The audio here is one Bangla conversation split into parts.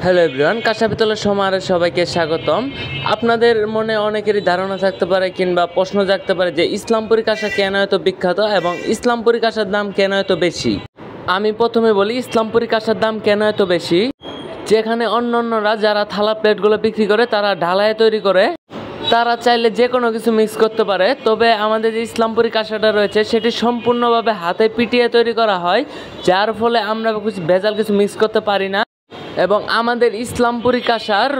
হ্যালো এভরিওয়ান, কাঁসা পিতলের সমাহারে সবাইকে স্বাগতম। আপনাদের মনে অনেকেরই ধারণা থাকতে পারে কিংবা প্রশ্ন জাগতে পারে যে ইসলামপুরি কাঁসা কেন এত বিখ্যাত এবং ইসলামপুরি কাঁসার দাম কেন এত বেশি। আমি প্রথমে বলি ইসলামপুরি কাঁসার দাম কেন এত বেশি। যেখানে অন্যান্যরা যারা থালা প্লেটগুলো বিক্রি করে তারা ঢালাই তৈরি করে, তারা চাইলে যে কোনো কিছু মিক্স করতে পারে, তবে আমাদের যে ইসলামপুরি কাঁসাটা রয়েছে সেটি সম্পূর্ণভাবে হাতে পিটিয়ে তৈরি করা হয়, যার ফলে আমরা ভেজাল কিছু মিক্স করতে পারি না। এবং আমাদের ইসলামপুরি কাঁসার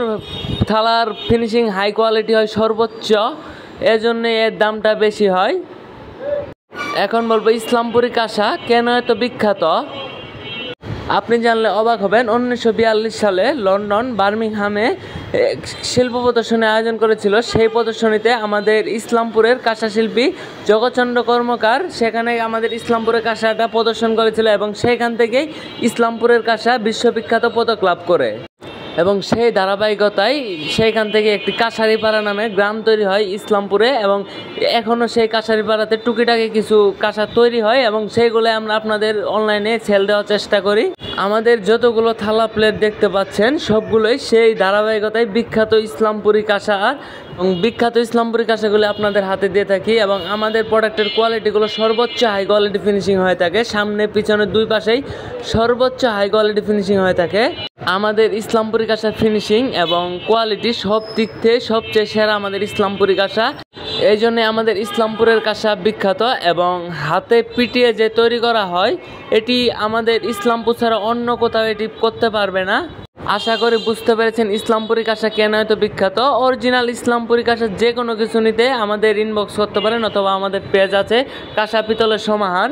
থালার ফিনিশিং হাই কোয়ালিটি হয় সর্বোচ্চ, এজন্য এর দামটা বেশি হয়। এখন বলবো ইসলামপুরি কাঁসা কেন এত বিখ্যাত। আপনি জানলে অবাক হবেন, 1942 সালে লন্ডন বার্মিংহামে শিল্প প্রদর্শনী আয়োজন করেছিল। সেই প্রদর্শনীতে আমাদের ইসলামপুরের কাঁসা শিল্পী জগৎচন্দ্র কর্মকার সেখানে আমাদের ইসলামপুরের কাঁসাটা প্রদর্শন করেছিল এবং সেইখান থেকেই ইসলামপুরের কাঁসা বিশ্ববিখ্যাত পদক লাভ করে। এবং সেই ধারাবাহিকতায় সেইখান থেকে একটি কাঁসারিপাড়া নামে গ্রাম তৈরি হয় ইসলামপুরে, এবং এখনও সেই কাঁসারিপাড়াতে টুকিটাকি কিছু কাঁসা তৈরি হয় এবং সেইগুলো আমরা আপনাদের অনলাইনে সেল দেওয়ার চেষ্টা করি। আমাদের যতগুলো থালা প্লেট দেখতে পাচ্ছেন সবগুলোই সেই ধারাবাহিকতায় বিখ্যাত ইসলামপুরি কাঁসা, এবং বিখ্যাত ইসলামপুরি কাঁসাগুলো আপনাদের হাতে দিয়ে থাকি। এবং আমাদের প্রোডাক্টের কোয়ালিটিগুলো সর্বোচ্চ হাই কোয়ালিটি ফিনিশিং হয়ে থাকে, সামনে পিছনে দুই পাশেই সর্বোচ্চ হাই কোয়ালিটি ফিনিশিং হয়ে থাকে। আমাদের ইসলামপুরি কাঁসার ফিনিশিং এবং কোয়ালিটি সব দিক থেকে সবচেয়ে সেরা আমাদের ইসলামপুরি কাঁসা। এই জন্যে আমাদের ইসলামপুরের কাঁসা বিখ্যাত, এবং হাতে পিটিয়ে যে তৈরি করা হয় এটি আমাদের ইসলামপুর ছাড়া অন্য কোথাও এটি করতে পারবে না। আশা করি বুঝতে পেরেছেন ইসলামপুরি কাঁসা কেন এত বিখ্যাত। অরিজিনাল ইসলামপুরি কাঁসা যে কোনো কিছু নিতে আমাদের ইনবক্স করতে পারেন, অথবা আমাদের পেজ আছে কাঁসা পিতলের সমাহার।